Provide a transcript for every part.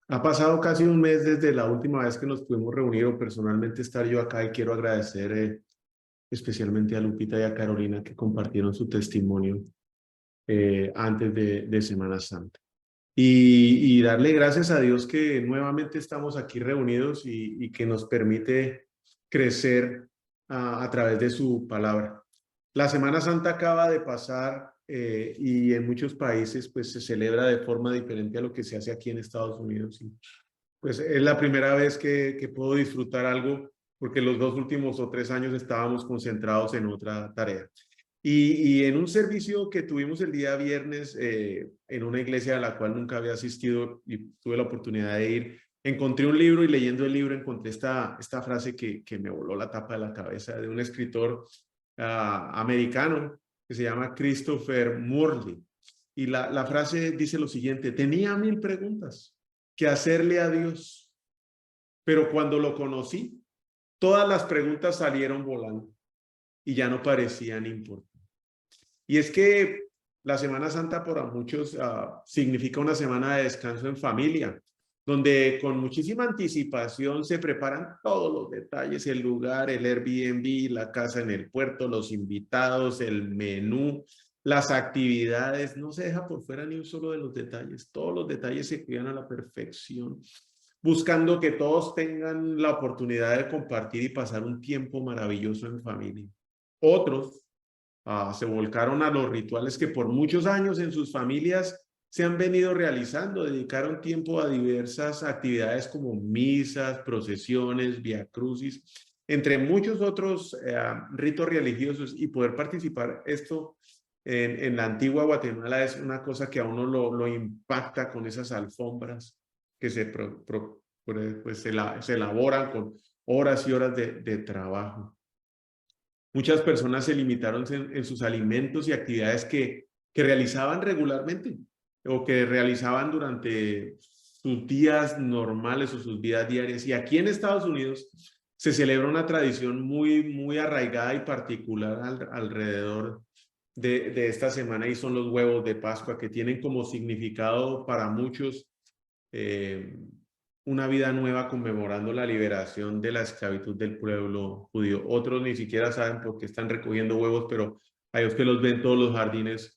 Ha pasado casi un mes desde la última vez que nos pudimos reunir o personalmente estar yo acá y quiero agradecer especialmente a Lupita y a Carolina que compartieron su testimonio antes de Semana Santa. Y darle gracias a Dios que nuevamente estamos aquí reunidos y que nos permite crecer a través de su palabra. La Semana Santa acaba de pasar y en muchos países pues se celebra de forma diferente a lo que se hace aquí en Estados Unidos. Y pues es la primera vez que puedo disfrutar algo porque los dos últimos o 3 años estábamos concentrados en otra tarea. Y en un servicio que tuvimos el día viernes en una iglesia a la cual nunca había asistido y tuve la oportunidad de ir, encontré un libro y leyendo el libro encontré esta frase que me voló la tapa de la cabeza de un escritor americano que se llama Christopher Morley. Y la frase dice lo siguiente: tenía 1000 preguntas que hacerle a Dios, pero cuando lo conocí, todas las preguntas salieron volando y ya no parecían importantes. Y es que la Semana Santa para muchos significa una semana de descanso en familia, donde con muchísima anticipación se preparan todos los detalles, el lugar, el Airbnb, la casa en el puerto, los invitados, el menú, las actividades. No se deja por fuera ni un solo de los detalles. Todos los detalles se cuidan a la perfección, buscando que todos tengan la oportunidad de compartir y pasar un tiempo maravilloso en familia. Otros se volcaron a los rituales que por muchos años en sus familias se han venido realizando, dedicaron tiempo a diversas actividades como misas, procesiones, viacrucis, entre muchos otros ritos religiosos, y poder participar esto en la antigua Guatemala es una cosa que a uno lo impacta con esas alfombras que pues se elaboran con horas y horas de trabajo. Muchas personas se limitaron en sus alimentos y actividades que realizaban regularmente o que realizaban durante sus días normales o sus vidas diarias. Y aquí en Estados Unidos se celebra una tradición muy arraigada y particular alrededor de esta semana, y son los huevos de Pascua, que tienen como significado para muchos eh, una vida nueva, conmemorando la liberación de la esclavitud del pueblo judío. Otros ni siquiera saben por qué están recogiendo huevos, pero hay los que los ven todos los jardines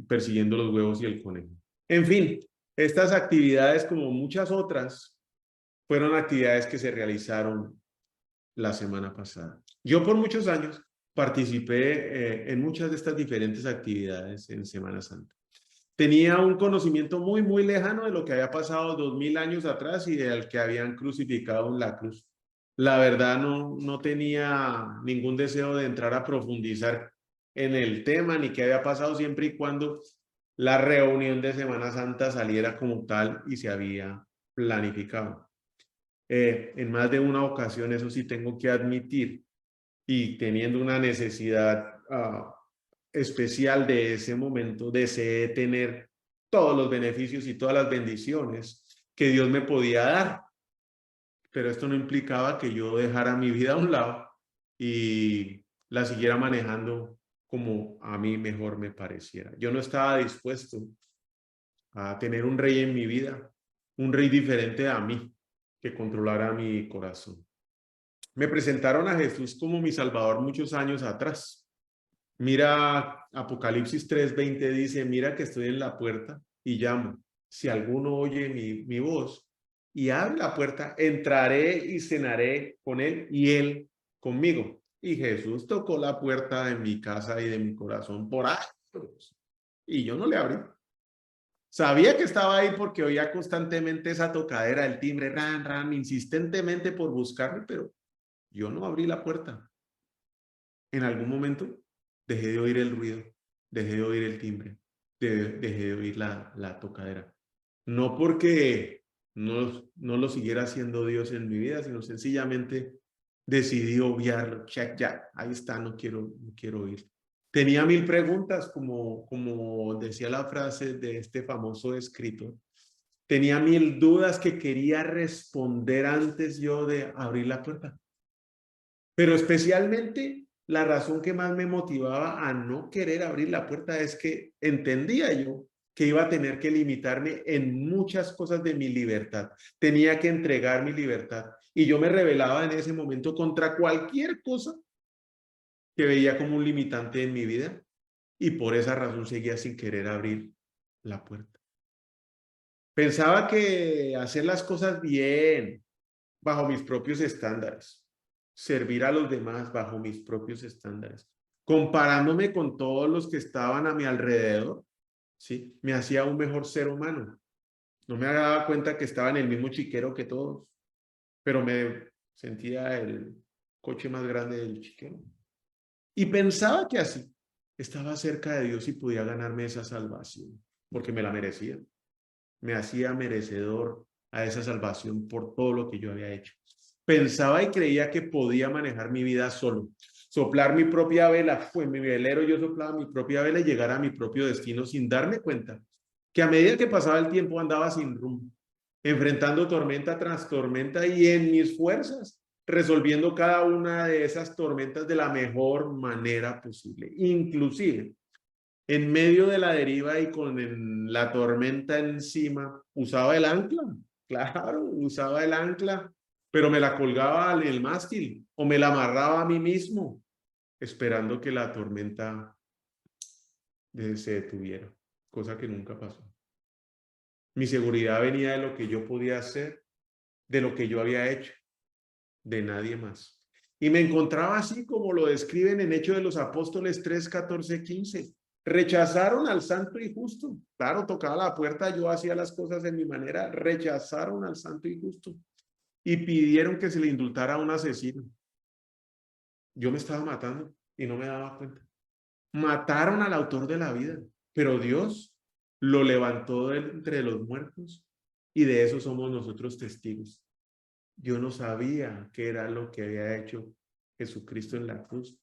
persiguiendo los huevos y el conejo. En fin, estas actividades, como muchas otras, fueron actividades que se realizaron la semana pasada. Yo por muchos años participé en muchas de estas diferentes actividades en Semana Santa. Tenía un conocimiento muy lejano de lo que había pasado 2000 años atrás y del que habían crucificado en la cruz. La verdad no tenía ningún deseo de entrar a profundizar en el tema ni qué había pasado, siempre y cuando la reunión de Semana Santa saliera como tal y se había planificado. En más de una ocasión, eso sí tengo que admitir, y teniendo una necesidad especial de ese momento, deseé tener todos los beneficios y todas las bendiciones que Dios me podía dar. Pero esto no implicaba que yo dejara mi vida a un lado y la siguiera manejando como a mí mejor me pareciera. Yo no estaba dispuesto a tener un rey en mi vida, un rey diferente a mí, que controlara mi corazón. Me presentaron a Jesús como mi Salvador muchos años atrás. Mira, Apocalipsis 3:20 dice: mira que estoy en la puerta y llamo. Si alguno oye mi voz y abre la puerta, entraré y cenaré con él y él conmigo. Y Jesús tocó la puerta de mi casa y de mi corazón por años, y yo no le abrí. Sabía que estaba ahí porque oía constantemente esa tocadera, el timbre, ran, insistentemente por buscarme, pero yo no abrí la puerta. En algún momento dejé de oír el ruido, dejé de oír el timbre, dejé de oír la tocadera. No porque no lo siguiera haciendo Dios en mi vida, sino sencillamente decidí obviarlo. Check, ya, ahí está, no quiero oír. Tenía 1000 preguntas, como decía la frase de este famoso escritor. Tenía 1000 dudas que quería responder antes yo de abrir la puerta. Pero especialmente la razón que más me motivaba a no querer abrir la puerta es que entendía yo que iba a tener que limitarme en muchas cosas de mi libertad. Tenía que entregar mi libertad. Y yo me rebelaba en ese momento contra cualquier cosa que veía como un limitante en mi vida. Y por esa razón seguía sin querer abrir la puerta. Pensaba que hacer las cosas bien, bajo mis propios estándares, servir a los demás bajo mis propios estándares, comparándome con todos los que estaban a mi alrededor, ¿sí? Me hacía un mejor ser humano. No me daba cuenta que estaba en el mismo chiquero que todos, pero me sentía el coche más grande del chiquero. Y pensaba que así estaba cerca de Dios y podía ganarme esa salvación, porque me la merecía. Me hacía merecedor a esa salvación por todo lo que yo había hecho. Pensaba y creía que podía manejar mi vida solo, soplar mi propia vela, pues en mi velero yo soplaba mi propia vela y llegar a mi propio destino sin darme cuenta que a medida que pasaba el tiempo andaba sin rumbo, enfrentando tormenta tras tormenta y en mis fuerzas, resolviendo cada una de esas tormentas de la mejor manera posible, inclusive en medio de la deriva y con la tormenta encima, usaba el ancla, claro, usaba el ancla, pero me la colgaba en el mástil o me la amarraba a mí mismo, esperando que la tormenta se detuviera, cosa que nunca pasó. Mi seguridad venía de lo que yo podía hacer, de lo que yo había hecho, de nadie más. Y me encontraba así como lo describen en Hechos de los Apóstoles 3, 14, 15. Rechazaron al santo y justo. Claro, tocaba la puerta, yo hacía las cosas de mi manera. Rechazaron al santo y justo y pidieron que se le indultara a un asesino. Yo me estaba matando y no me daba cuenta. Mataron al autor de la vida, pero Dios lo levantó de entre los muertos y de eso somos nosotros testigos. Yo no sabía qué era lo que había hecho Jesucristo en la cruz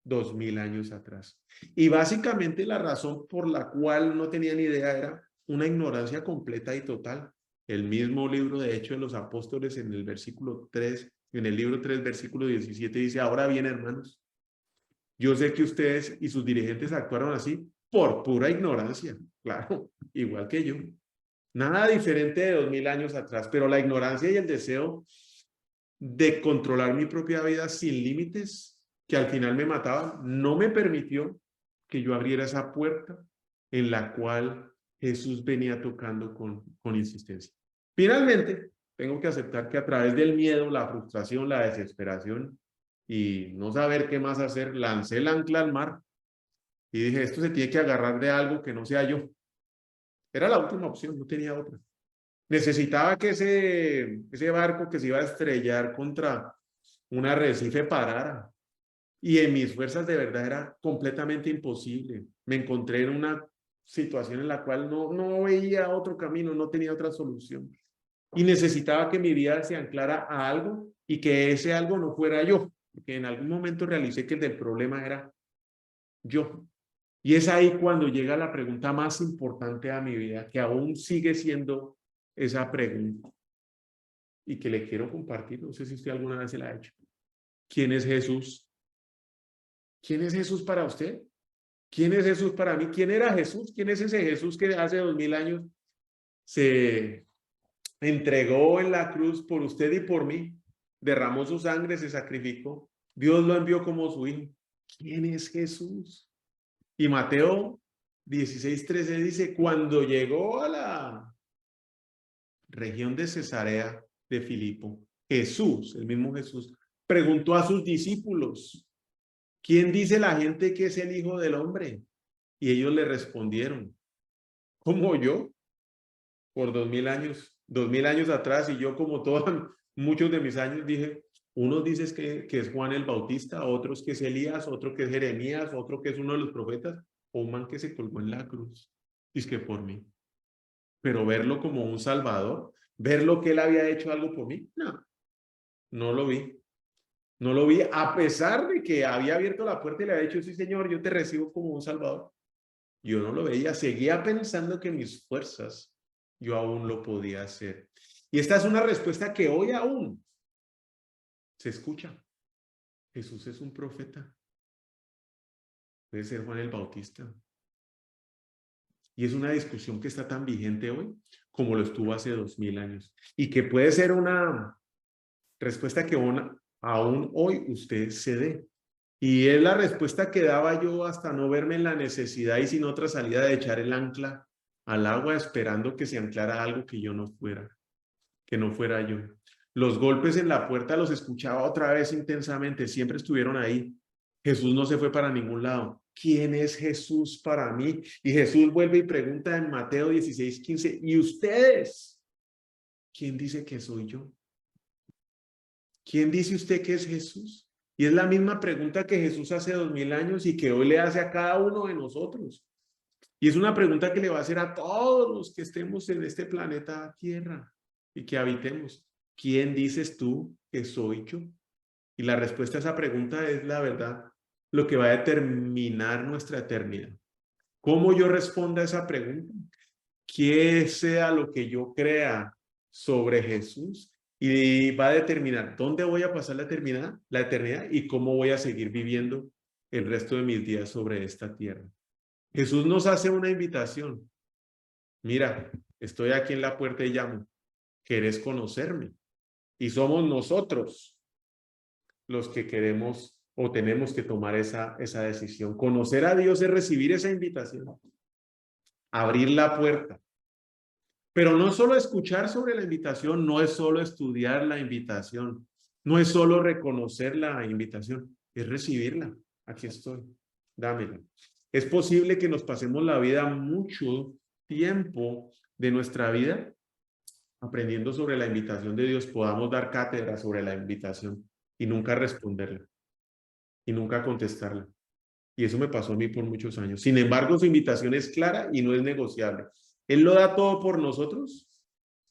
2000 años atrás. Y básicamente la razón por la cual no tenía ni idea era una ignorancia completa y total. El mismo libro de Hechos de los Apóstoles en el versículo 3, en el libro 3, versículo 17 dice, ahora bien, hermanos, yo sé que ustedes y sus dirigentes actuaron así por pura ignorancia, claro, igual que yo. Nada diferente de 2000 años atrás, pero la ignorancia y el deseo de controlar mi propia vida sin límites, que al final me mataban, no me permitió que yo abriera esa puerta en la cual Jesús venía tocando con insistencia. Finalmente, tengo que aceptar que a través del miedo, la frustración, la desesperación y no saber qué más hacer, lancé el ancla al mar y dije, esto se tiene que agarrar de algo que no sea yo. Era la última opción, no tenía otra. Necesitaba que ese barco que se iba a estrellar contra un arrecife parara. Y en mis fuerzas de verdad era completamente imposible. Me encontré en una situación en la cual no veía otro camino, no tenía otra solución. Y necesitaba que mi vida se anclara a algo y que ese algo no fuera yo. Porque en algún momento realicé que el del problema era yo. Y es ahí cuando llega la pregunta más importante a mi vida, que aún sigue siendo esa pregunta y que le quiero compartir. No sé si usted alguna vez se la ha hecho. ¿Quién es Jesús? ¿Quién es Jesús para usted? ¿Quién es Jesús para mí? ¿Quién era Jesús? ¿Quién es ese Jesús que hace 2000 años se entregó en la cruz por usted y por mí? Derramó su sangre, se sacrificó. Dios lo envió como su hijo. ¿Quién es Jesús? Y Mateo 16:13 dice, cuando llegó a la región de Cesarea de Filipo, Jesús, el mismo Jesús, preguntó a sus discípulos, ¿quién dice la gente que es el Hijo del Hombre? Y ellos le respondieron, como yo, por 2000 años atrás, y yo como todos, muchos de mis años dije, unos dicen que es Juan el Bautista, otros que es Elías, otro que es Jeremías, otro que es uno de los profetas, o un man que se colgó en la cruz. Dice que por mí. Pero verlo como un salvador, verlo que él había hecho algo por mí, no, no lo vi. No lo vi, a pesar de que había abierto la puerta y le había dicho, sí, señor, yo te recibo como un salvador. Yo no lo veía, seguía pensando que mis fuerzas, yo aún lo podía hacer. Y esta es una respuesta que hoy aún se escucha. Jesús es un profeta. Puede ser Juan el Bautista. Y es una discusión que está tan vigente hoy como lo estuvo hace 2000 años. Y que puede ser una respuesta que aún hoy usted se dé. Y es la respuesta que daba yo hasta no verme en la necesidad y sin otra salida de echar el ancla al agua esperando que se anclara algo que yo no fuera, que no fuera yo. Los golpes en la puerta los escuchaba otra vez intensamente, siempre estuvieron ahí. Jesús no se fue para ningún lado. ¿Quién es Jesús para mí? Y Jesús vuelve y pregunta en Mateo 16:15, ¿y ustedes? ¿Quién dice que soy yo? ¿Quién dice usted que es Jesús? Y es la misma pregunta que Jesús hace 2000 años y que hoy le hace a cada uno de nosotros. Y es una pregunta que le va a hacer a todos los que estemos en este planeta Tierra y que habitemos. ¿Quién dices tú que soy yo? Y la respuesta a esa pregunta es, la verdad, lo que va a determinar nuestra eternidad. ¿Cómo yo responda a esa pregunta? ¿Qué sea lo que yo crea sobre Jesús? Y va a determinar dónde voy a pasar la eternidad y cómo voy a seguir viviendo el resto de mis días sobre esta tierra. Jesús nos hace una invitación. Mira, estoy aquí en la puerta y llamo. ¿Querés conocerme? Y somos nosotros los que queremos o tenemos que tomar esa decisión. Conocer a Dios es recibir esa invitación, abrir la puerta. Pero no solo escuchar sobre la invitación, no es solo estudiar la invitación, no es solo reconocer la invitación, es recibirla. Aquí estoy, dámela. Es posible que nos pasemos la vida, mucho tiempo de nuestra vida, aprendiendo sobre la invitación de Dios, podamos dar cátedra sobre la invitación y nunca responderla y nunca contestarla. Y eso me pasó a mí por muchos años. Sin embargo, su invitación es clara y no es negociable. Él lo da todo por nosotros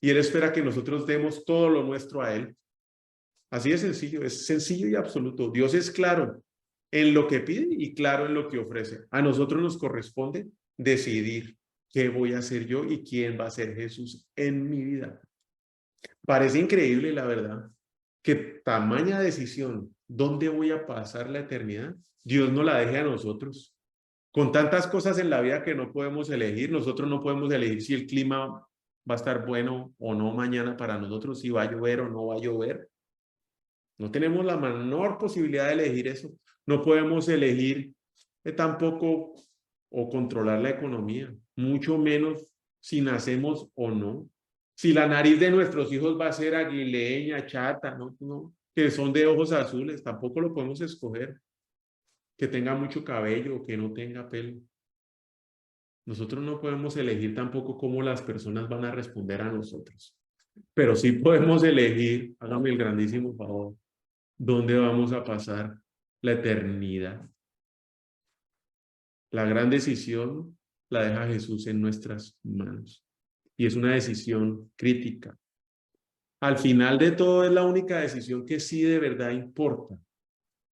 y Él espera que nosotros demos todo lo nuestro a Él. Así de sencillo, es sencillo y absoluto. Dios es claro en lo que pide y claro en lo que ofrece. A nosotros nos corresponde decidir qué voy a hacer yo y quién va a ser Jesús en mi vida. Parece increíble, la verdad, que tamaña decisión, ¿dónde voy a pasar la eternidad? Dios no la deje a nosotros. Con tantas cosas en la vida que no podemos elegir, nosotros no podemos elegir si el clima va a estar bueno o no mañana para nosotros, si va a llover o no va a llover. No tenemos la menor posibilidad de elegir eso. No podemos elegir tampoco o controlar la economía, mucho menos si nacemos o no. Si la nariz de nuestros hijos va a ser aguileña, chata, no, que son de ojos azules, tampoco lo podemos escoger. Que tenga mucho cabello o que no tenga pelo. Nosotros no podemos elegir tampoco cómo las personas van a responder a nosotros. Pero sí podemos elegir, hágame el grandísimo favor, dónde vamos a pasar la eternidad. La gran decisión la deja Jesús en nuestras manos. Y es una decisión crítica. Al final de todo es la única decisión que sí de verdad importa.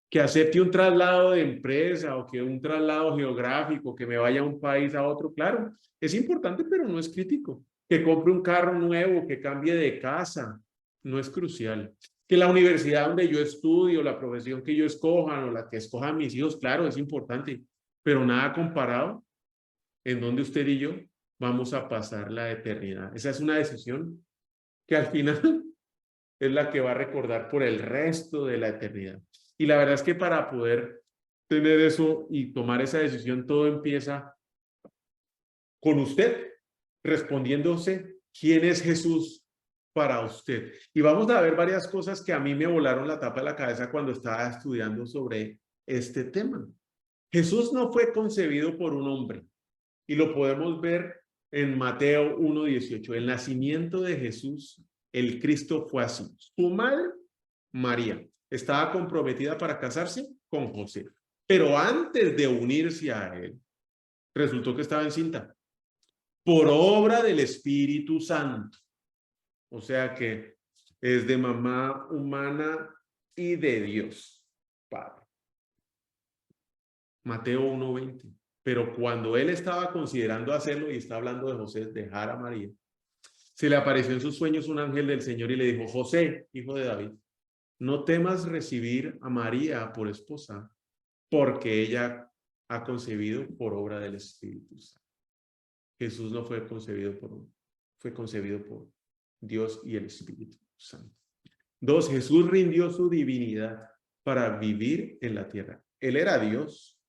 Que acepte un traslado de empresa o que un traslado geográfico, que me vaya a un país a otro, claro, es importante, pero no es crítico. Que compre un carro nuevo, que cambie de casa, no es crucial. Que la universidad donde yo estudio, la profesión que yo escoja o la que escojan mis hijos, claro, es importante, pero nada comparado en donde usted y yo vamos a pasar la eternidad. Esa es una decisión que al final es la que va a recordar por el resto de la eternidad. Y la verdad es que para poder tener eso y tomar esa decisión, todo empieza con usted, respondiéndose quién es Jesús para usted. Y vamos a ver varias cosas que a mí me volaron la tapa de la cabeza cuando estaba estudiando sobre este tema. Jesús no fue concebido por un hombre y lo podemos ver en Mateo 1:18. El nacimiento de Jesús, el Cristo, fue así. Su madre, María, estaba comprometida para casarse con José, pero antes de unirse a él, resultó que estaba encinta por obra del Espíritu Santo. O sea que es de mamá humana y de Dios Padre. Mateo 1:20. Pero cuando él estaba considerando hacerlo, y está hablando de José, dejar a María, se le apareció en sus sueños un ángel del Señor y le dijo: José, hijo de David, no temas recibir a María por esposa, porque ella ha concebido por obra del Espíritu Santo. Jesús no fue concebido fue concebido por Dios y el Espíritu Santo. 2, Jesús rindió su divinidad para vivir en la tierra. Él era Dios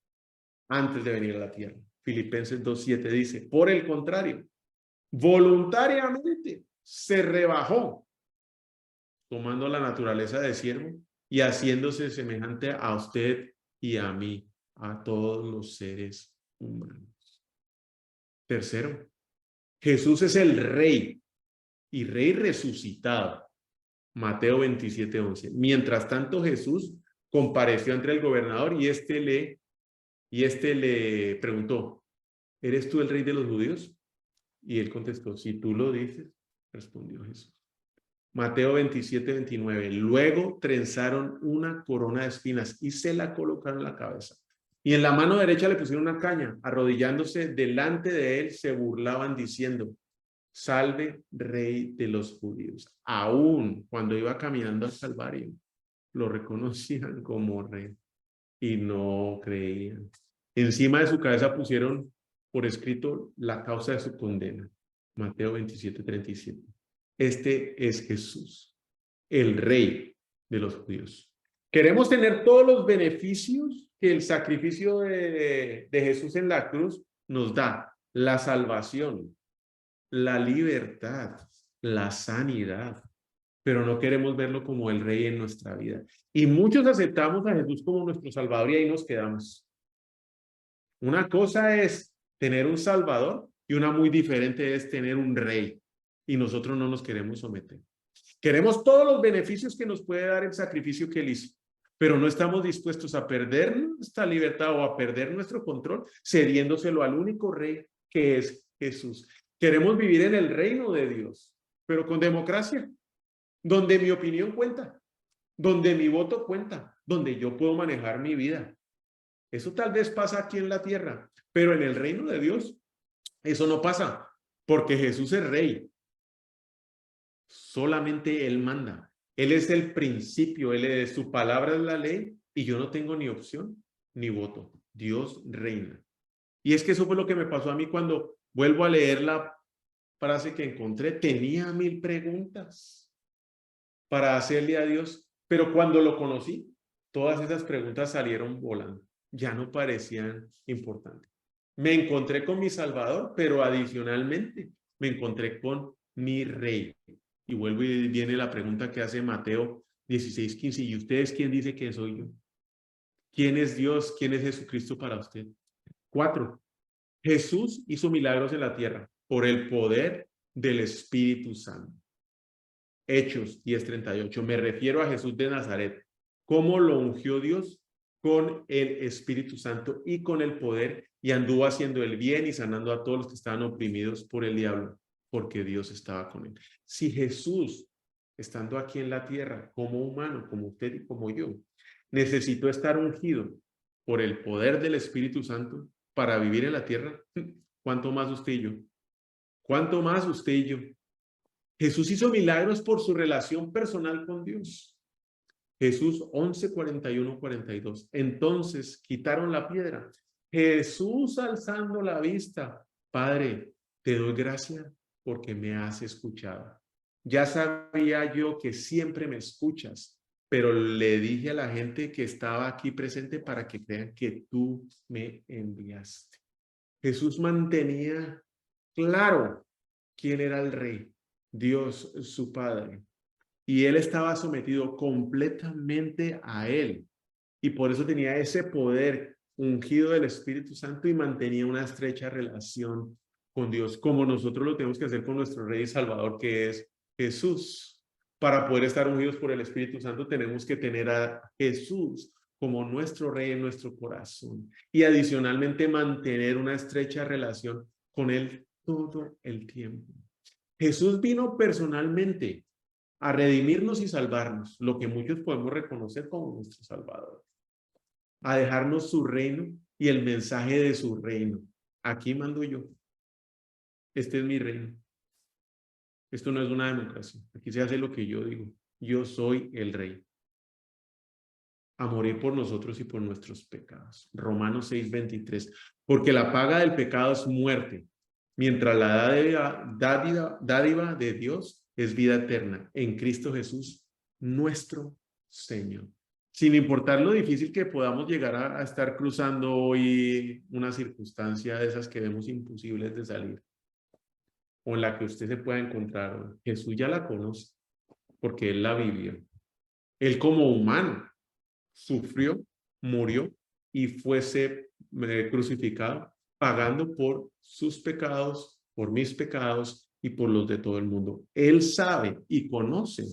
antes de venir a la tierra. Filipenses 2:7 dice, por el contrario, voluntariamente se rebajó, tomando la naturaleza de siervo y haciéndose semejante a usted y a mí, a todos los seres humanos. Tercero, Jesús es el Rey y Rey resucitado. Mateo 27:11. Mientras tanto, Jesús compareció ante el gobernador y este le preguntó, ¿eres tú el Rey de los judíos? Y él contestó, si tú lo dices, respondió Jesús. Mateo 27:29. Luego trenzaron una corona de espinas y se la colocaron en la cabeza. Y en la mano derecha le pusieron una caña. Arrodillándose delante de él, se burlaban diciendo, salve, Rey de los judíos. Aún cuando iba caminando al Calvario, lo reconocían como rey y no creían. Encima de su cabeza pusieron por escrito la causa de su condena. Mateo 27:37. Este es Jesús, el Rey de los judíos. Queremos tener todos los beneficios que el sacrificio de Jesús en la cruz nos da. La salvación, la libertad, la sanidad, pero no queremos verlo como el Rey en nuestra vida. Y muchos aceptamos a Jesús como nuestro Salvador y ahí nos quedamos. Una cosa es tener un Salvador y una muy diferente es tener un Rey. Y nosotros no nos queremos someter. Queremos todos los beneficios que nos puede dar el sacrificio que Él hizo, pero no estamos dispuestos a perder nuestra libertad o a perder nuestro control, cediéndoselo al único Rey que es Jesús. Queremos vivir en el reino de Dios, pero con democracia, donde mi opinión cuenta, donde mi voto cuenta, donde yo puedo manejar mi vida. Eso tal vez pasa aquí en la tierra, pero en el reino de Dios eso no pasa, porque Jesús es Rey. Solamente Él manda. Él es el principio, Él es su palabra es la ley y yo no tengo ni opción ni voto. Dios reina. Y es que eso fue lo que me pasó a mí cuando vuelvo a leer la frase que encontré. Tenía 1000 preguntas para hacerle a Dios, pero cuando lo conocí, todas esas preguntas salieron volando. Ya no parecían importantes. Me encontré con mi Salvador, pero adicionalmente me encontré con mi Rey. Y vuelvo y viene la pregunta que hace Mateo 16:15. ¿Y ustedes quién dice que soy yo? ¿Quién es Dios? ¿Quién es Jesucristo para usted? 4. Jesús hizo milagros en la tierra por el poder del Espíritu Santo. Hechos 10:38. Me refiero a Jesús de Nazaret. ¿Cómo lo ungió Dios? Con el Espíritu Santo y con el poder, y anduvo haciendo el bien y sanando a todos los que estaban oprimidos por el diablo, porque Dios estaba con él. Si Jesús, estando aquí en la tierra como humano, como usted y como yo, necesitó estar ungido por el poder del Espíritu Santo para vivir en la tierra, ¿cuánto más usted y yo? ¿Cuánto más usted y yo? Jesús hizo milagros por su relación personal con Dios. Jesús 11:41-42. Entonces quitaron la piedra. Jesús alzando la vista. Padre, te doy gracias porque me has escuchado. Ya sabía yo que siempre me escuchas, pero le dije a la gente que estaba aquí presente para que crean que tú me enviaste. Jesús mantenía claro quién era el Rey, Dios su Padre. Y él estaba sometido completamente a él. Y por eso tenía ese poder ungido del Espíritu Santo y mantenía una estrecha relación con Dios, como nosotros lo tenemos que hacer con nuestro Rey y Salvador, que es Jesús. Para poder estar ungidos por el Espíritu Santo, tenemos que tener a Jesús como nuestro Rey en nuestro corazón. Y adicionalmente mantener una estrecha relación con Él todo el tiempo. Jesús vino personalmente a redimirnos y salvarnos, lo que muchos podemos reconocer como nuestro Salvador, a dejarnos su reino y el mensaje de su reino. Aquí mando yo. Este es mi reino. Esto no es una democracia. Aquí se hace lo que yo digo. Yo soy el Rey. A morir por nosotros y por nuestros pecados. Romanos 6:23. Porque la paga del pecado es muerte, mientras la dádiva de Dios es vida eterna en Cristo Jesús, nuestro Señor. Sin importar lo difícil que podamos llegar a estar cruzando hoy una circunstancia de esas que vemos imposibles de salir, o en la que usted se pueda encontrar hoy, Jesús ya la conoce, porque Él la vivió. Él como humano sufrió, murió y fuese crucificado, pagando por sus pecados, por mis pecados y por los de todo el mundo. Él sabe y conoce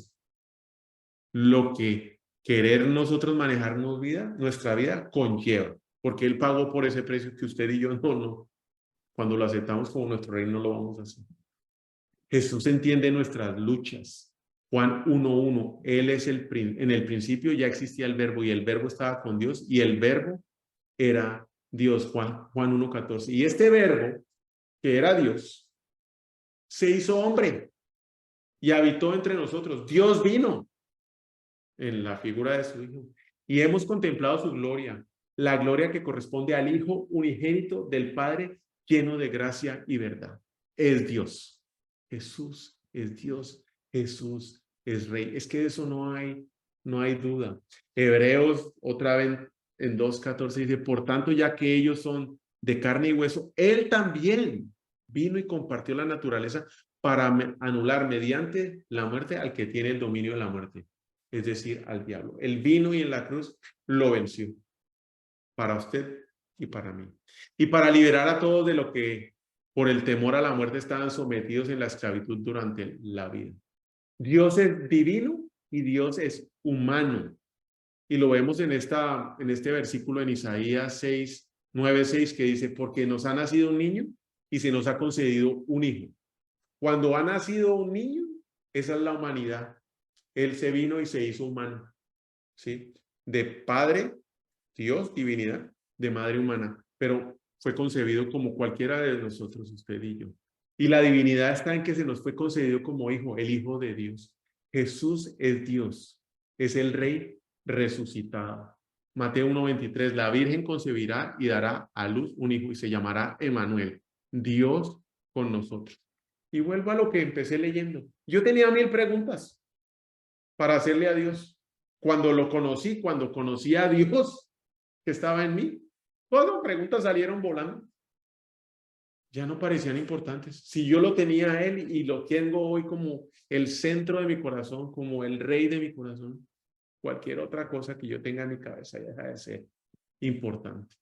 lo que querer nosotros manejarnos nuestra vida conlleva, porque Él pagó por ese precio que usted y yo no. Cuando lo aceptamos como nuestro rey no lo vamos a hacer. Jesús entiende nuestras luchas. Juan 1:1, Él es en el principio ya existía el verbo y el verbo estaba con Dios y el verbo era Dios. Juan 1:14. Y este verbo, que era Dios, se hizo hombre y habitó entre nosotros. Dios vino en la figura de su Hijo y hemos contemplado su gloria, la gloria que corresponde al Hijo unigénito del Padre, lleno de gracia y verdad. Es Dios. Jesús es Dios. Jesús es Rey. Es que de eso no hay duda. Hebreos, otra vez en 2:14 dice, por tanto, ya que ellos son de carne y hueso, Él también vino y compartió la naturaleza para anular mediante la muerte al que tiene el dominio de la muerte, es decir, al diablo. Él vino y en la cruz lo venció para usted y para mí. Y para liberar a todos de lo que por el temor a la muerte estaban sometidos en la esclavitud durante la vida. Dios es divino y Dios es humano. Y lo vemos en este versículo en Isaías 6:9-6 que dice, porque nos ha nacido un niño y se nos ha concedido un hijo. Cuando ha nacido un niño, esa es la humanidad. Él se vino y se hizo humano, ¿sí? De padre, Dios, divinidad, de madre humana, pero fue concebido como cualquiera de nosotros, usted y yo. Y la divinidad está en que se nos fue concedido como hijo, el Hijo de Dios. Jesús es Dios, es el Rey resucitado. Mateo 1:23, la Virgen concebirá y dará a luz un hijo y se llamará Emmanuel, Dios con nosotros. Y vuelvo a lo que empecé leyendo. Yo tenía 1000 preguntas para hacerle a Dios. Cuando conocí a Dios que estaba en mí, todas las preguntas salieron volando. Ya no parecían importantes. Si yo lo tenía a Él y lo tengo hoy como el centro de mi corazón, como el Rey de mi corazón, cualquier otra cosa que yo tenga en mi cabeza ya deja de ser importante.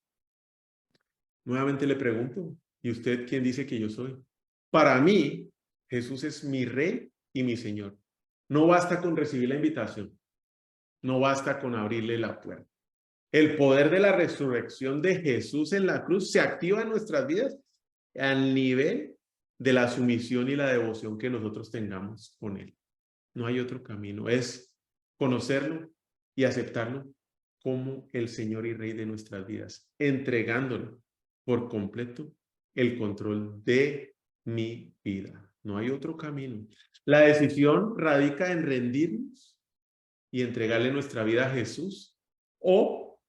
Nuevamente le pregunto, ¿y usted quién dice que yo soy? Para mí, Jesús es mi Rey y mi Señor. No basta con recibir la invitación. No basta con abrirle la puerta. El poder de la resurrección de Jesús en la cruz se activa en nuestras vidas al nivel de la sumisión y la devoción que nosotros tengamos con Él. No hay otro camino. Es conocerlo y aceptarlo como el Señor y Rey de nuestras vidas, entregándole por completo el control de mi vida. No hay otro camino. La decisión radica en rendirnos y entregarle nuestra vida a Jesús o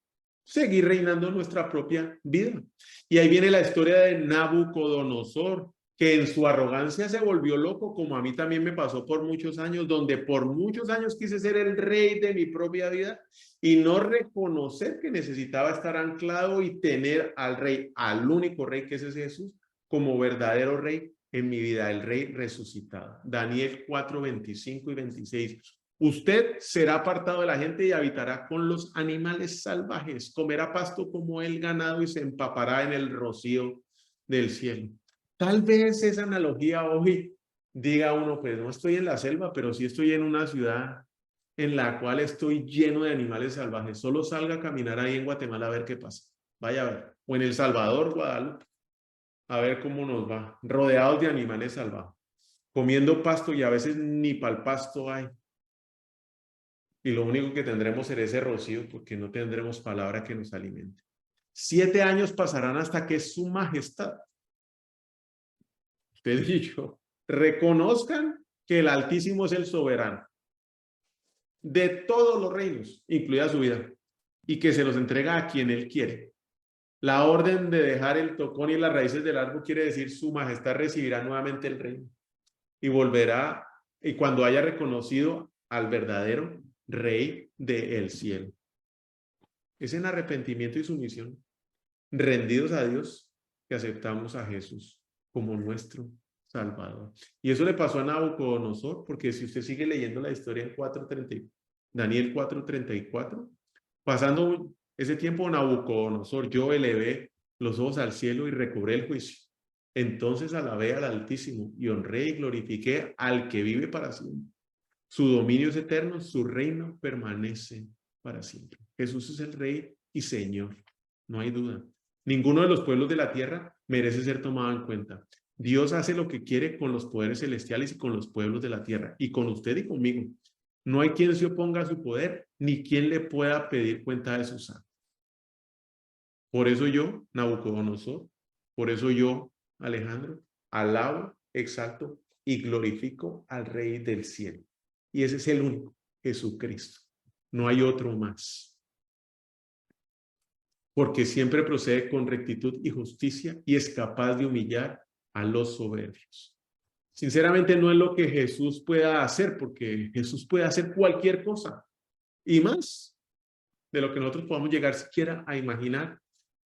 seguir reinando nuestra propia vida. Y ahí viene la historia de Nabucodonosor, que en su arrogancia se volvió loco, como a mí también me pasó por muchos años, donde por muchos años quise ser el rey de mi propia vida y no reconocer que necesitaba estar anclado y tener al rey, al único rey que es ese Jesús, como verdadero rey en mi vida, el rey resucitado. Daniel 4:25-26. Usted será apartado de la gente y habitará con los animales salvajes, comerá pasto como el ganado y se empapará en el rocío del cielo. Tal vez esa analogía hoy diga uno, pues no estoy en la selva, pero sí estoy en una ciudad en la cual estoy lleno de animales salvajes. Solo salga a caminar ahí en Guatemala a ver qué pasa. Vaya a ver. O en El Salvador, Guadalupe, a ver cómo nos va. Rodeados de animales salvajes, comiendo pasto y a veces ni para el pasto hay. Y lo único que tendremos será ese rocío porque no tendremos palabra que nos alimente. 7 años pasarán hasta que su majestad, usted y yo, reconozcan que el Altísimo es el soberano de todos los reinos, incluida su vida, y que se los entrega a quien él quiere. La orden de dejar el tocón y las raíces del árbol quiere decir su majestad recibirá nuevamente el reino y volverá, y cuando haya reconocido al verdadero rey del cielo. Es en arrepentimiento y sumisión, rendidos a Dios, que aceptamos a Jesús como nuestro Salvador. Y eso le pasó a Nabucodonosor, porque si usted sigue leyendo la historia en Daniel 4:34, pasando ese tiempo Nabucodonosor, yo elevé los ojos al cielo y recobré el juicio. Entonces alabé al Altísimo y honré y glorifiqué al que vive para siempre. Su dominio es eterno, su reino permanece para siempre. Jesús es el Rey y Señor, no hay duda. Ninguno de los pueblos de la tierra merece ser tomado en cuenta. Dios hace lo que quiere con los poderes celestiales y con los pueblos de la tierra, y con usted y conmigo. No hay quien se oponga a su poder, ni quien le pueda pedir cuenta de sus actos. Por eso yo, Nabucodonosor, por eso yo, Alejandro, alabo, exalto y glorifico al Rey del cielo. Y ese es el único, Jesucristo. No hay otro más. Porque siempre procede con rectitud y justicia y es capaz de humillar a los soberbios. Sinceramente no es lo que Jesús pueda hacer, porque Jesús puede hacer cualquier cosa y más de lo que nosotros podamos llegar siquiera a imaginar.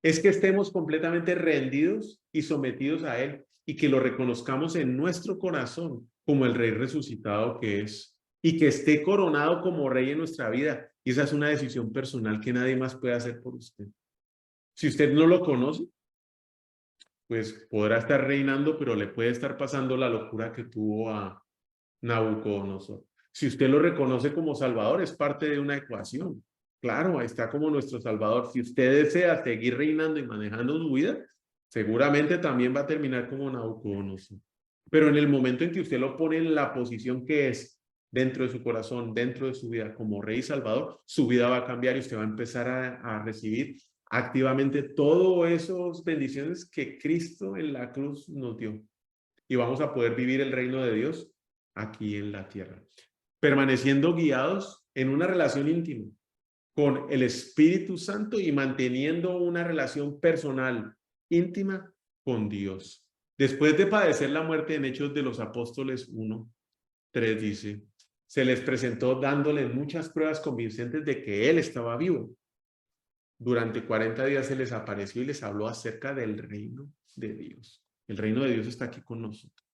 Es que estemos completamente rendidos y sometidos a Él y que lo reconozcamos en nuestro corazón como el Rey resucitado que es y que esté coronado como Rey en nuestra vida. Y esa es una decisión personal que nadie más puede hacer por usted. Si usted no lo conoce, pues podrá estar reinando, pero le puede estar pasando la locura que tuvo a Nabucodonosor. Si usted lo reconoce como Salvador, es parte de una ecuación. Claro, está como nuestro Salvador. Si usted desea seguir reinando y manejando su vida, seguramente también va a terminar como Nabucodonosor. Pero en el momento en que usted lo pone en la posición que es dentro de su corazón, dentro de su vida como Rey y Salvador, su vida va a cambiar y usted va a empezar a recibir activamente todas esas bendiciones que Cristo en la cruz nos dio. Y vamos a poder vivir el reino de Dios aquí en la tierra, permaneciendo guiados en una relación íntima con el Espíritu Santo y manteniendo una relación personal íntima con Dios. Después de padecer la muerte en Hechos de los Apóstoles 1:3 dice, se les presentó dándoles muchas pruebas convincentes de que Él estaba vivo. Durante 40 días se les apareció y les habló acerca del reino de Dios. El reino de Dios está aquí con nosotros.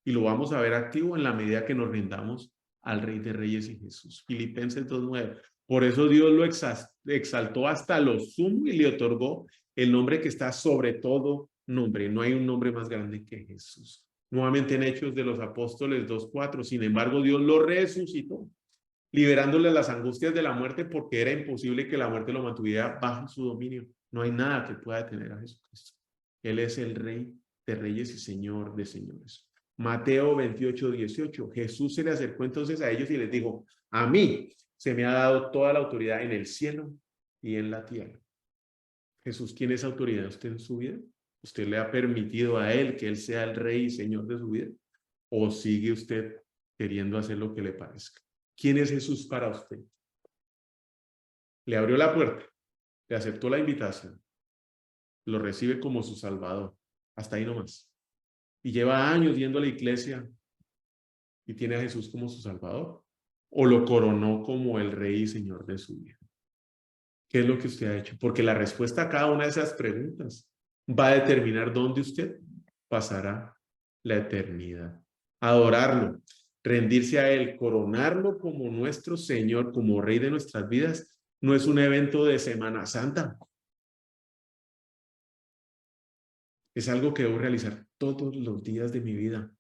Y lo vamos a ver activo en la medida que nos rindamos al Rey de Reyes y Jesús. Filipenses 2:9. Por eso Dios lo exaltó hasta lo sumo y le otorgó el nombre que está sobre todo nombre. No hay un nombre más grande que Jesús. Nuevamente en Hechos de los Apóstoles 2:4. Sin embargo, Dios lo resucitó, liberándole las angustias de la muerte porque era imposible que la muerte lo mantuviera bajo su dominio. No hay nada que pueda detener a Jesucristo. Él es el Rey de Reyes y Señor de Señores. Mateo 28:18. Jesús se le acercó entonces a ellos y les dijo, a mí se me ha dado toda la autoridad en el cielo y en la tierra. Jesús, ¿quién es autoridad usted en su vida? ¿Usted le ha permitido a Él que Él sea el Rey y Señor de su vida? ¿O sigue usted queriendo hacer lo que le parezca? ¿Quién es Jesús para usted? Le abrió la puerta, le aceptó la invitación, lo recibe como su Salvador. Hasta ahí nomás. Y lleva años yendo a la iglesia y tiene a Jesús como su Salvador, o lo coronó como el Rey y Señor de su vida. ¿Qué es lo que usted ha hecho? Porque la respuesta a cada una de esas preguntas va a determinar dónde usted pasará la eternidad. Adorarlo, rendirse a Él, coronarlo como nuestro Señor, como Rey de nuestras vidas, no es un evento de Semana Santa. Es algo que debo realizar todos los días de mi vida,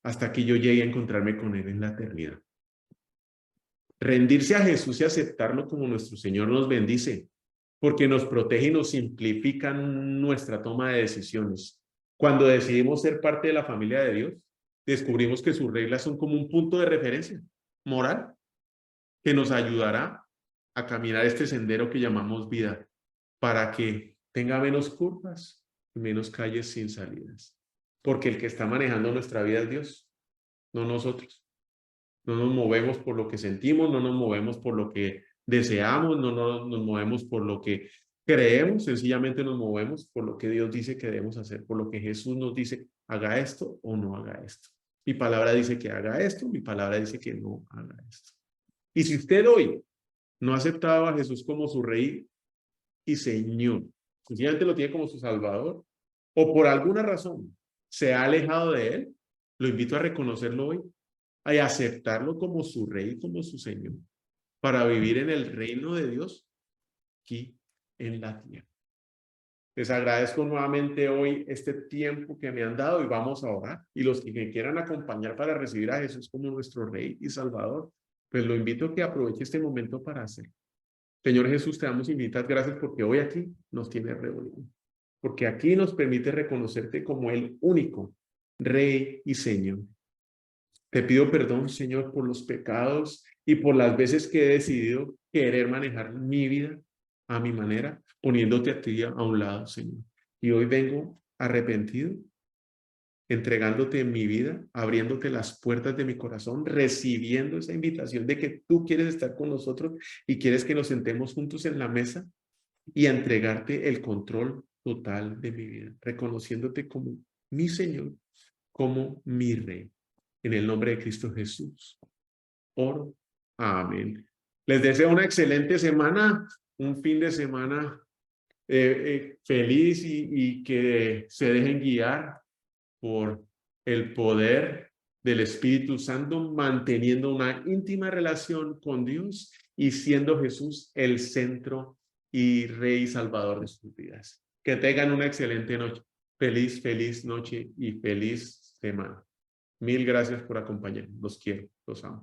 hasta que yo llegue a encontrarme con Él en la eternidad. Rendirse a Jesús y aceptarlo como nuestro Señor nos bendice, porque nos protege y nos simplifica nuestra toma de decisiones. Cuando decidimos ser parte de la familia de Dios, descubrimos que sus reglas son como un punto de referencia moral que nos ayudará a caminar este sendero que llamamos vida, para que tenga menos curvas y menos calles sin salidas. Porque el que está manejando nuestra vida es Dios, no nosotros. No nos movemos por lo que sentimos, no nos movemos por lo que deseamos, no nos movemos por lo que Creemos, sencillamente nos movemos por lo que Dios dice que debemos hacer, por lo que Jesús nos dice, haga esto o no haga esto. Mi palabra dice que haga esto, mi palabra dice que no haga esto. Y si usted hoy no ha aceptado a Jesús como su Rey y Señor, sencillamente lo tiene como su Salvador, o por alguna razón se ha alejado de Él, lo invito a reconocerlo hoy, a aceptarlo como su Rey, como su Señor, para vivir en el reino de Dios aquí en la tierra. Les agradezco nuevamente hoy este tiempo que me han dado y vamos a orar. Y los que me quieran acompañar para recibir a Jesús como nuestro Rey y Salvador, pues lo invito a que aproveche este momento para hacerlo. Señor Jesús, te damos infinitas gracias porque hoy aquí nos tienes reunidos. Porque aquí nos permite reconocerte como el único Rey y Señor. Te pido perdón, Señor, por los pecados y por las veces que he decidido querer manejar mi vida a mi manera, poniéndote a ti a un lado, Señor. Y hoy vengo arrepentido, entregándote mi vida, abriéndote las puertas de mi corazón, recibiendo esa invitación de que tú quieres estar con nosotros y quieres que nos sentemos juntos en la mesa y a entregarte el control total de mi vida, reconociéndote como mi Señor, como mi Rey. En el nombre de Cristo Jesús. Oro. Amén. Les deseo una excelente semana, un fin de semana feliz y que se dejen guiar por el poder del Espíritu Santo, manteniendo una íntima relación con Dios y siendo Jesús el centro y Rey y Salvador de sus vidas. Que tengan una excelente noche. Feliz noche y feliz semana. Mil gracias por acompañarnos. Los quiero, los amo.